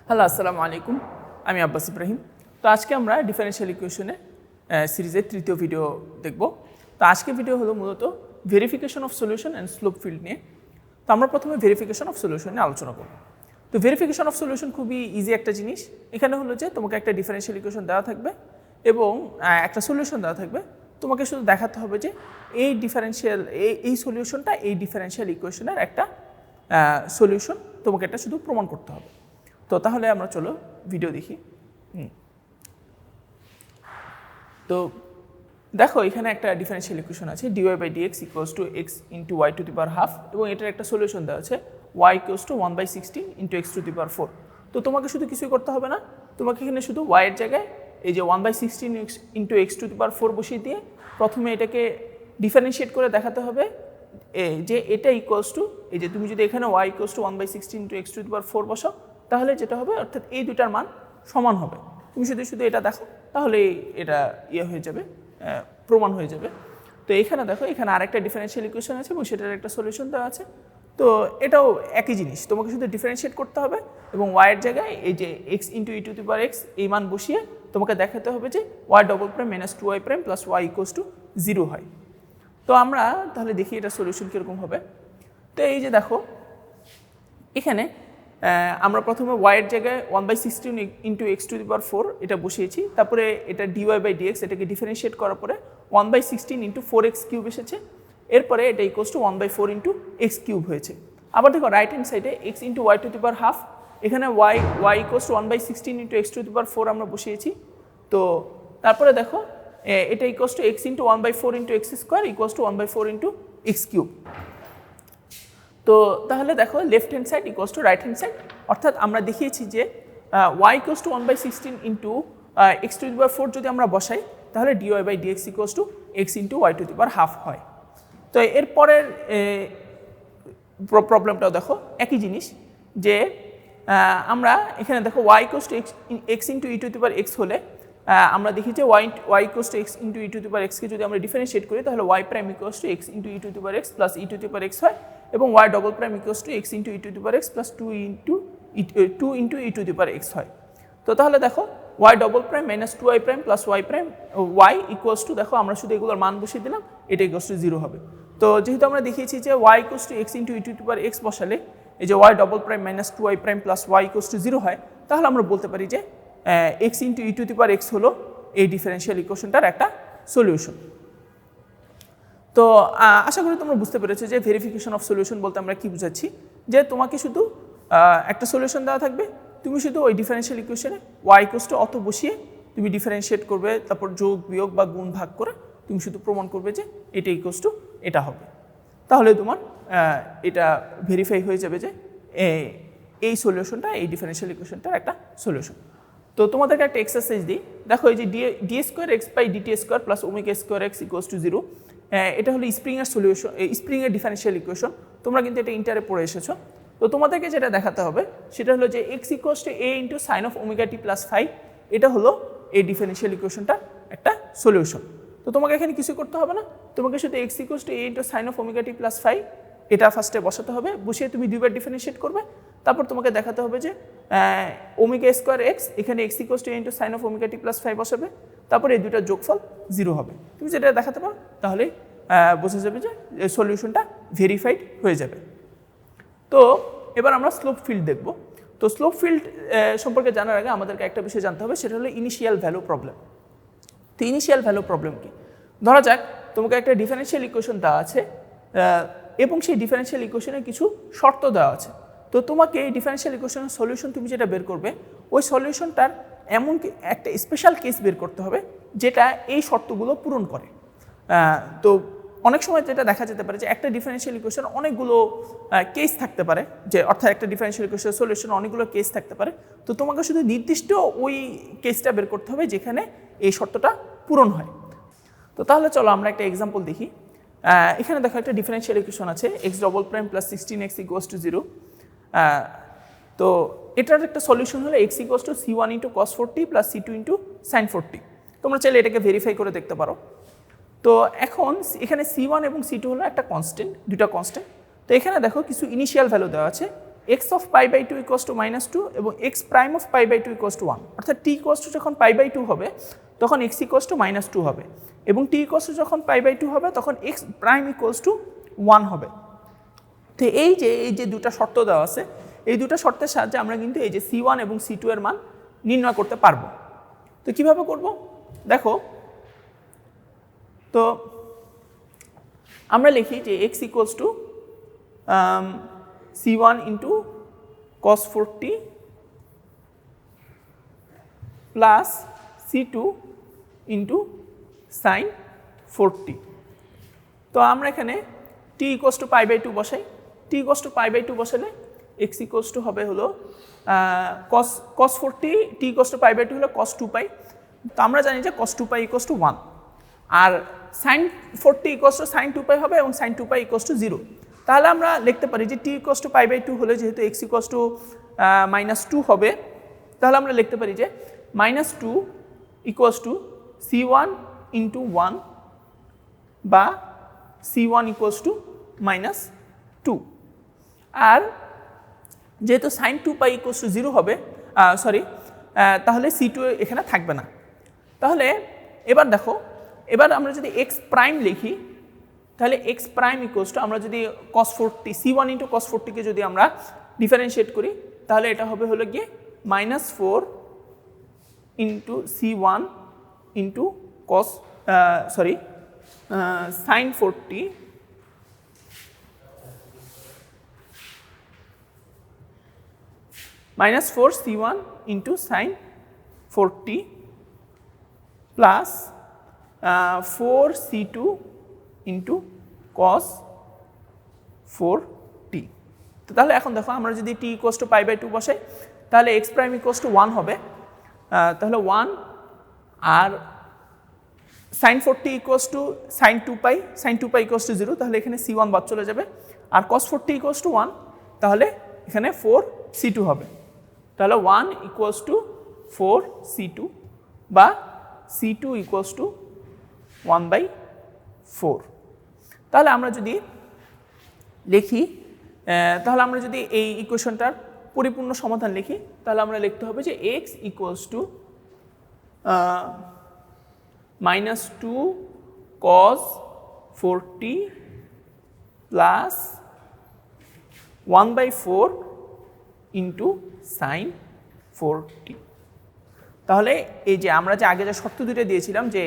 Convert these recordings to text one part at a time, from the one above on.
Hello, আসসালামু আলাইকুম। আমি আব্বাস ইব্রাহিম। তো আজকে আমরা ডিফারেনশিয়াল ইকুয়েশনের সিরিজের তৃতীয় ভিডিও দেখব। তো আজকের ভিডিও হলো মূলত verification of solution and slope field নিয়ে। তো আমরা প্রথমে ভেরিফিকেশন অফ সলিউশন নিয়ে আলোচনা করব। তো ভেরিফিকেশন অফ সলিউশন খুবই ইজি একটা জিনিস। এখানে হলো যে তোমাকে একটা ডিফারেনশিয়াল ইকুয়েশন দেওয়া থাকবে এবং একটা সলিউশন দেওয়া থাকবে। তোমাকে শুধু দেখাতে হবে যে এই সলিউশনটা এই ডিফারেনশিয়াল ইকুয়েশনের একটা সলিউশন, তোমাকে এটা শুধু প্রমাণ করতে হবে। তো তাহলে আমরা চলো ভিডিও দেখি। তো দেখো এখানে একটা ডিফারেনশিয়াল ইকুয়েশন আছে dy/dx = x * y⁴ এবং এটার একটা সলিউশন দেওয়া আছে y = 1/16 * x⁴। তো তোমাকে শুধু কিছুই করতে হবে না, তোমাকে এখানে শুধু y এর জায়গায় এই যে 1/16 * x⁴ বসিয়ে দিয়ে প্রথমে এটাকে ডিফারেন্সিয়েট করে দেখাতে হবে যে এটা ইকুয়ালস টু এই যে তুমি যদি এখানে y = 1/16 * x⁴ বসাও তাহলে যেটা হবে অর্থাৎ এই দুটার মান সমান হবে। তুমি শুধু এটা দেখো তাহলে এটা হয়ে যাবে, প্রমাণ হয়ে যাবে। তো এখানে দেখো এখানে আরেকটা ডিফারেনশিয়াল ইকুয়েশন আছে এবং সেটার একটা সলিউশন দেওয়া আছে। তো এটাও একই জিনিস, তোমাকে শুধু ডিফারেন্সিয়েট করতে হবে এবং y এর জায়গায় এই যে x * e⁴ এই মান বসিয়ে তোমাকে দেখাতে হবে যে y⁻′ - 2y' + y = 0 হয়। তো আমরা তাহলে দেখি এটা সলিউশন কীরকম হবে। তো এই যে দেখো এখানে আমরা প্রথমে y এর জায়গায় 1/16 * x⁴ এটা বসিয়েছি, তারপরে এটা dy/dx এটাকে ডিফারেন্সিয়েট করার পরে 1/16 * 4x³ এসেছে, এরপরে এটা = 1/4 * x³ হয়েছে। আবার দেখো রাইট হ্যান্ড সাইডে x * y⁴, এখানে y = 1/16 * x⁴ আমরা বসিয়েছি। তো তারপরে দেখো এটা = x * 1/4 * x² = 1/4 * x³। তো তাহলে দেখো left hand side equals to right hand side, অর্থাৎ আমরা দেখিয়েছি যে y = 1/16 * x⁴ যদি আমরা বসাই তাহলে dy/dx = x * y⁴ হয়। তো এরপরের প্রবলেমটাও দেখো একই জিনিস যে আমরা এখানে দেখো y = x * e⁴x হলে আমরা দেখি যে y = x * e⁴xকে যদি আমরা ডিফারেন্সিয়েট করি তাহলে y' = x * e⁴x + e⁴x হয় এবং y⁻′ = x * e⁴x + 2 * e⁴x হয়। তো তাহলে দেখো y⁻′ - 2y' + y = দেখো আমরা শুধু এগুলোর মান বসিয়ে দিলাম, এটা = 0 হবে। তো যেহেতু আমরা দেখিয়েছি যে y = x * e⁴x বসালে এই যে y⁻′ - 2y' + y = 0 হয়, তাহলে আমরা বলতে পারি যে x * e⁴x হলো এই ডিফারেনশিয়াল ইকুয়েশনটার একটা সলিউশন। তো আশা করি তোমরা বুঝতে পেরেছো যে ভেরিফিকেশন অফ সলিউশন বলতে আমরা কি বুঝাচ্ছি, যে তোমাকে শুধু একটা সলিউশন দেওয়া থাকবে, তুমি শুধু ওই ডিফারেনশিয়াল ইকুয়েশনে y = অত বসিয়ে তুমি ডিফারেন্সিয়েট করবে, তারপর যোগ বিয়োগ বা গুণ ভাগ করে তুমি শুধু প্রমাণ করবে যে এটা = এটা হবে, তাহলে তোমার এটা ভেরিফাই হয়ে যাবে যে এই সলিউশনটা এই ডিফারেনশিয়াল ইকুয়েশনটার একটা সলিউশন। তো তোমাদেরকে একটা এক্সারসাইজ দিই, দেখো এই যে d²x/dt² + ω² = 0, এটা হলো স্প্রিংয়ের সলিউশন, স্প্রিংয়ের ডিফারেনশিয়াল ইকুয়েশন। তোমরা কিন্তু এটা ইন্টারে পড়ে এসেছো। তো তোমাদেরকে যেটা দেখাতে হবে সেটা হলো যে x = a * sin of ωt + phi, এটা হলো এই ডিফারেনশিয়াল ইকুয়েশনটার একটা সলিউশন। তো তোমাকে এখানে কিছু করতে হবে না, তোমাকে শুধু x = a * sin of ωt + phi এটা ফার্স্টে বসাতে হবে, বসিয়ে তুমি দুইবার ডিফারেন্সিয়েট করবে, তারপর তোমাকে দেখাতে হবে যে ω²x এখানে x = a * sin of ωt + phi বসাবে, তারপর এই দুইটার যোগফল 0 হবে। তুমি যেটা দেখাতে পারো তাহলে বোঝা যাবে যে সলিউশনটা ভেরিফাইড হয়ে যাবে। তো এবার আমরা স্লোপ ফিল্ড দেখব। তো স্লোপ ফিল্ড সম্পর্কে জানার আগে আমাদেরকে একটা বিষয় জানতে হবে, সেটা হলো ইনিশিয়াল ভ্যালু প্রবলেম। তো ইনিশিয়াল ভ্যালু প্রবলেম কি? ধরা যাক তোমাকে একটা ডিফারেনশিয়াল ইকুয়েশন দেওয়া আছে এবং সেই ডিফারেনশিয়াল ইকুয়েশনে কিছু শর্ত দেওয়া আছে। তো তোমাকে এই ডিফারেনশিয়াল ইকুয়েশনের সলিউশন তুমি যেটা বের করবে, ওই সলিউশনটার এমন একটা স্পেশাল কেস বের করতে হবে যেটা এই শর্তগুলো পূরণ করে। তো অনেক সময় যেটা দেখা যেতে পারে যে একটা ডিফারেনশিয়াল ইকুয়েশন অনেকগুলো কেস থাকতে পারে, যে অর্থাৎ একটা ডিফারেনশিয়াল ইকুয়েশনের সলিউশন অনেকগুলো কেস থাকতে পারে। তো তোমাকে শুধু নির্দিষ্ট ওই কেসটা বের করতে হবে যেখানে এই শর্তটা পূরণ হয়। তো তাহলে চলো আমরা একটা এক্সাম্পল দেখি। এখানে দেখো একটা ডিফারেনশিয়াল ইকুয়েশন আছে x⁻′ + 16x = 0। তো এটার একটা সলিউশন হলো x = c1 * cos 40 + c2 * sin 40। তোমরা চাইলে এটাকে ভেরিফাই করে দেখতে পারো। তো এখন এখানে c1 এবং c2 হলো একটা কনস্ট্যান্ট, দুটা কনস্ট্যান্ট। তো এখানে দেখো কিছু ইনিশিয়াল ভ্যালু দেওয়া আছে X of pi by two equals to -2 এবং X prime of pi by two equals to 1, অর্থাৎ টি ইকোয়াস টু যখন পাই বাই টু হবে তখন এক্স ইকোয়াস টু -2 হবে এবং টি ইকোয়াস টু যখন পাই বাই টু হবে তখন এক্স প্রাইম ইকোয়াস টু 1 হবে। তো এই যে দুটা শর্ত দেওয়া আছে, এই দুটা শর্তের সাহায্যে আমরা কিন্তু এই যে C1 এবং C2 এর মান নির্ণয় করতে পারবো। তো কিভাবে করব দেখো, তো আমরা লিখি যে x equals to C1 into cos 4t plus C2 into sin 4t। তো আমরা এখানে t equals to pi by two বসাই, t equals to pi by two বসালে x ইকুয়ালস টু হবে হলো cos 4t, t equals to pi by two হলো cos 2 পাই। তো আমরা জানি যে cos 2 পাই ইকুয়ালস টু 1 আর sin 4t equals to sin 2 পাই হবে এবং sin 2 পাই ইকুয়ালস টু 0। তাহলে আমরা লিখতে পারি যে t equals to pi by two হলে যেহেতু x ইকুয়ালস টু -2 হবে, তাহলে আমরা লিখতে পারি যে -2 ইকুয়ালস টু C1 ইন্টু 1 বা C1 ইকুয়ালস টু -2। আর যেহেতু sin 2 পাই ইকুয়ালস টু 0 হবে, তাহলে C2 এখানে থাকবে না। তাহলে এবার দেখো, এবার আমরা যদি x প্রাইম লিখি তাহলে x প্রাইম ইকুয়ালস টু আমরা যদি cos 4t C1 into cos 4t কে যদি আমরা ডিফারেন্সিয়েট করি তাহলে এটা হবে হলো গিয়ে -4 into C1 into cos sin 4t -4 C1 into sin 4t plus 4 C2 into cos 4t। তো তাহলে এখন দেখো আমরা যদি t equals to pi by two বসাই তাহলে x প্রাইম ইকুয়ালস টু 1 হবে, তাহলে 1 আর sin 4t equals to sin 2 পাই ইকুয়ালস টু 0, তাহলে এখানে C1 বাদ চলে যাবে আর cos 4t ইকুয়ালস টু 1, তাহলে এখানে 4 C2 হবে। তাহলে 1 ইকুয়ালস টু 4 C2 বা C2 ইকুয়ালস টু 1/4। তাহলে আমরা যদি লিখি, তাহলে আমরা যদি এই ইকুয়েশনটার পরিপূর্ণ সমাধান লিখি তাহলে আমরা লিখতে হবে যে x equals to -2 cos 4t plus 1/4 into sin 4t। তাহলে এই যে আমরা যে আগে যে শর্ত দুটো দিয়েছিলাম যে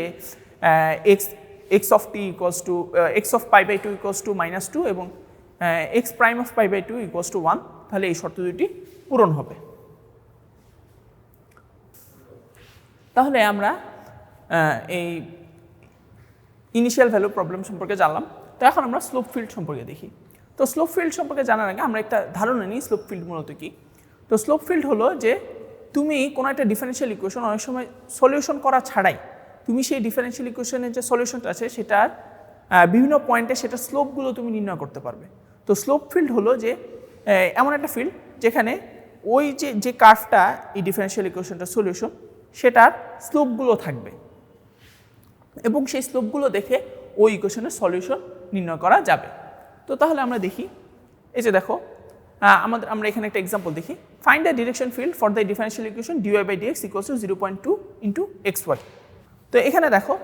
x of t equals to x of pi by two equals to -2 এবং x prime of pi by two equals to 1, তাহলে এই শর্ত দুটি পূরণ হবে। তাহলে আমরা এই ইনিশিয়াল ভ্যালু প্রবলেম সম্পর্কে জানলাম। তো এখন আমরা স্লোপ ফিল্ড সম্পর্কে দেখি। তো স্লোপ ফিল্ড সম্পর্কে জানার আগে আমরা একটা ধারণা নিই স্লোপ ফিল্ড মূলত কি। তো স্লোপ ফিল্ড হলো যে তুমি কোনো একটা ডিফারেনশিয়াল ইকুয়েশন অনেক সময় সলিউশন করা ছাড়াই তুমি সেই ডিফারেনশিয়াল ইকুয়েশনের যে সলিউশনটা আছে সেটার বিভিন্ন পয়েন্টে সেটা স্লোপগুলো তুমি নির্ণয় করতে পারবে। তো স্লোপ ফিল্ড হলো যে এমন একটা ফিল্ড যেখানে ওই যে কার্ভটা এই ডিফারেনশিয়াল ইকুয়েশনটার সলিউশন সেটার স্লোপগুলো থাকবে এবং সেই স্লোপগুলো দেখে ওই ইকুয়েশনের সলিউশন নির্ণয় করা যাবে। তো তাহলে আমরা দেখি, এই যে দেখো আমরা এখানে একটা এক্সাম্পল দেখি। Find the direction field for the differential equation dy/dx equals to 0.2 into xy। তো এখানে দেখো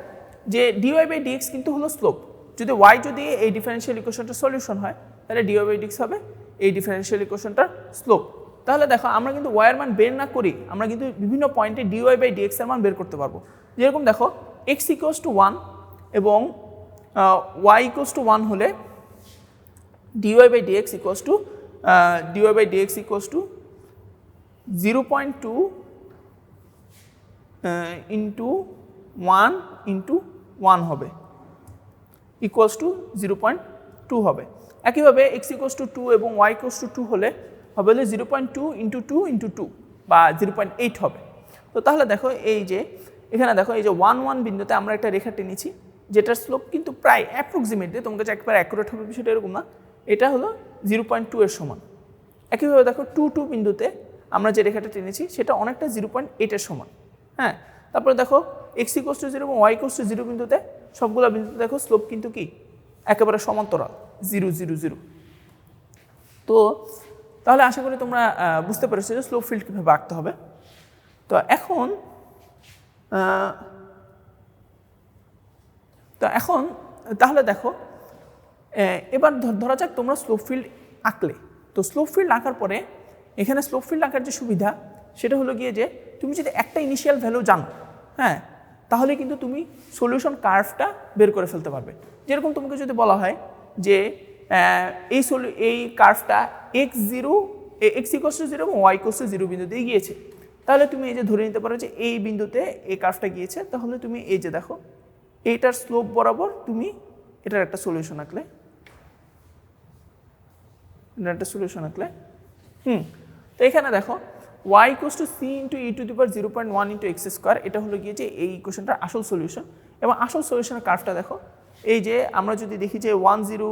যে dy/dx কিন্তু হলো স্লোপ। যদি y যদি এই ডিফারেনশিয়াল ইকুয়েশনটার সলিউশন হয় তাহলে dy/dx হবে এই ডিফারেনশিয়াল ইকুয়েশনটার স্লোপ। তাহলে দেখো আমরা কিন্তু y এর মান বের না করি আমরা কিন্তু বিভিন্ন পয়েন্টে dy/dx এর মান বের করতে পারবো। যেরকম দেখো x ইকুয়ালস টু 1 এবং y ইকুয়ালস টু 1 হলে dy/dx equals to 0.2 into 1 into 1 হবে ইকুয়ালস টু 0.2 হবে। একইভাবে x ইকুয়ালস টু 2 এবং y ইকুয়ালস টু 2 হলে হবে 0.2 ইন্টু 2 ইন্টু 2 বা 0.8 হবে। তো তাহলে দেখো এই যে এখানে দেখো এই যে 1 1 বিন্দুতে আমরা একটা রেখা টেনেছি যেটার স্লোপ কিন্তু প্রায় অ্যাপ্রক্সিমেটলি, তোমাকে যে একবার অ্যাকুরেট হবে বিষয়টা এরকম না, এটা হলো 0.2 এর সমান। একইভাবে দেখো 2 2 বিন্দুতে আমরা যে রেখাটা টেনেছি সেটা অনেকটা 0.8 এর সমান। হ্যাঁ, তারপরে দেখো x ইকুয়ালস টু 0 এবং y ইকুয়ালস টু 0 বিন্দুতে সবগুলো বিন্দুতে দেখো স্লোপ কিন্তু কি একেবারে সমান্তরাল 0 0 0। তো তাহলে আশা করি তোমরা বুঝতে পেরেছো যে স্লোপ ফিল্ড কীভাবে আঁকতে হবে। তো এখন তাহলে দেখো এবার ধরা যাক তোমরা স্লোপ ফিল্ড আঁকলে। তো স্লোপ ফিল্ড আঁকার পরে এখানে স্লোপ ফিল্ড আঁকার যে সুবিধা সেটা হলো গিয়ে যে তুমি যদি একটা ইনিশিয়াল ভ্যালু জানো, হ্যাঁ, তাহলে কিন্তু তুমি সলিউশন কার্ভটা বের করে ফেলতে পারবে। যেরকম তোমাকে যদি বলা হয় যে এই কার্ভটা x0 x=0 এবং y=0 বিন্দু দিয়ে গিয়েছে, তাহলে তুমি এই যে ধরে নিতে পারো যে এই বিন্দুতে এই কার্ভটা গিয়েছে, তাহলে তুমি এই যে দেখো এইটার স্লোপ বরাবর তুমি এটার একটা সলিউশন আঁকলে, তো এখানে দেখো y=c × e⁻0.1 × x², এটা হলো গিয়ে যে এই ইকুয়েশনটার আসল সলিউশন। এবং আসল সলিউশনের কার্ভটা দেখো, এই যে আমরা যদি দেখি যে 1,0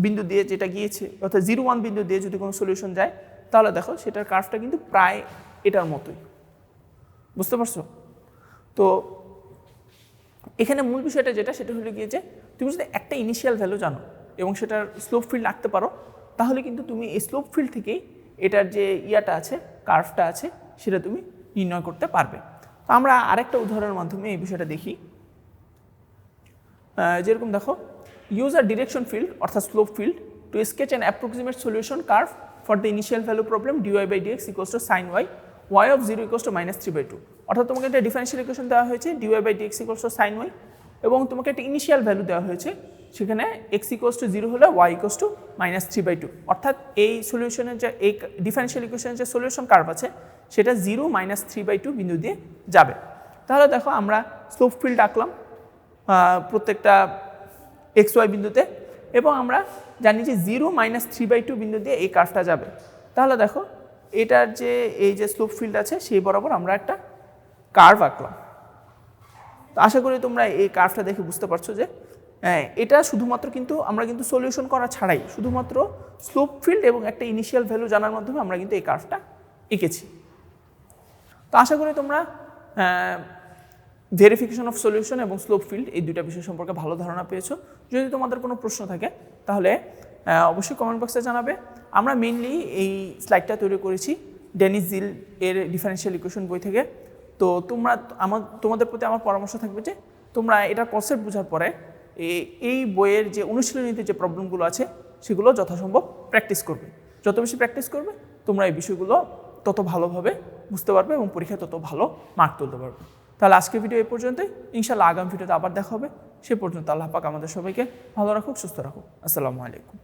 বিন্দু দিয়ে যেটা গিয়েছে, অর্থাৎ 0,1 বিন্দু দিয়ে যদি কোনো সলিউশন যায়, তাহলে দেখো সেটার কার্ভটা কিন্তু প্রায় এটার মতোই। বুঝতে পারছো? তো এখানে মূল বিষয়টা সেটা হলো গিয়ে যে তুমি যদি একটা ইনিশিয়াল ভ্যালু জানো এবং সেটার স্লোপ ফিল্ড আঁকতে পারো, তাহলে কিন্তু তুমি এই স্লোপ ফিল্ড থেকেই এটার যে ইয়াটা আছে, কার্ভটা আছে, সেটা তুমি নির্ণয় করতে পারবে। তো আমরা আরেকটা উদাহরণের মাধ্যমে এই বিষয়টা দেখি। যেরকম দেখো, ইউজ আ ডিরেকশন ফিল্ড অর্থাৎ slope field to sketch an approximate solution curve for the initial value problem dy/dx = sin y, y(0) = -3/2। অর্থাৎ তোমাকে একটা ডিফারেনশিয়াল ইকুয়েশন দেওয়া হয়েছে dy/dx = sin y, এবং তোমাকে একটা ইনিশিয়াল ভ্যালু দেওয়া হয়েছে, সেখানে x=0 হলে y = -3/2। অর্থাৎ এই সলিউশনের যে এই ডিফারেনশিয়াল ইকুয়েশনের যে সলিউশন কার্ভ আছে সেটা 0 -3/2 বিন্দু দিয়ে যাবে। তাহলে দেখো আমরা স্লোপ ফিল্ড আঁকলাম প্রত্যেকটা xy বিন্দুতে, এবং আমরা জানি যে 0 -3/2 বিন্দু দিয়ে এই কার্ভটা যাবে। তাহলে দেখো এটার যে এই যে স্লোপ ফিল্ড আছে সেই বরাবর আমরা একটা কার্ভ আঁকলাম। তো আশা করি তোমরা এই কার্ভটা দেখে বুঝতে পারছো যে এটা শুধুমাত্র কিন্তু আমরা কিন্তু সলিউশন করা ছাড়াই শুধুমাত্র স্লোপ ফিল্ড এবং একটা ইনিশিয়াল ভ্যালু জানার মাধ্যমে আমরা কিন্তু এই কার্ভটা এঁকেছি। তো আশা করি তোমরা ভেরিফিকেশন অফ সলিউশন এবং স্লোপ ফিল্ড এই দুইটা বিষয় সম্পর্কে ভালো ধারণা পেয়েছো। যদি তোমাদের কোনো প্রশ্ন থাকে তাহলে অবশ্যই কমেন্ট বক্সে জানাবে। আমরা মেইনলি এই স্লাইডটা তৈরি করেছি ডেনিস জিল এর ডিফারেনশিয়াল ইকুয়েশন বই থেকে। তো তোমাদের প্রতি আমার পরামর্শ থাকবে যে তোমরা এটার কনসেপ্ট বোঝার পরে এই বইয়ের যে অনুশীলনীতে যে প্রবলেমগুলো আছে সেগুলো যথাসম্ভব প্র্যাকটিস করবে। যত বেশি প্র্যাকটিস করবে তোমরা এই বিষয়গুলো তত ভালোভাবে বুঝতে পারবে এবং পরীক্ষায় তত ভালো মার্ক তুলতে পারবে। তাহলে আজকের ভিডিও এই পর্যন্তই। ইনশাআল্লাহ আগামী ভিডিওতে আবার দেখা হবে। সে পর্যন্ত আল্লাহ পাক আমাদের সবাইকে ভালো রাখুক, সুস্থ রাখুক। আসসালামু আলাইকুম।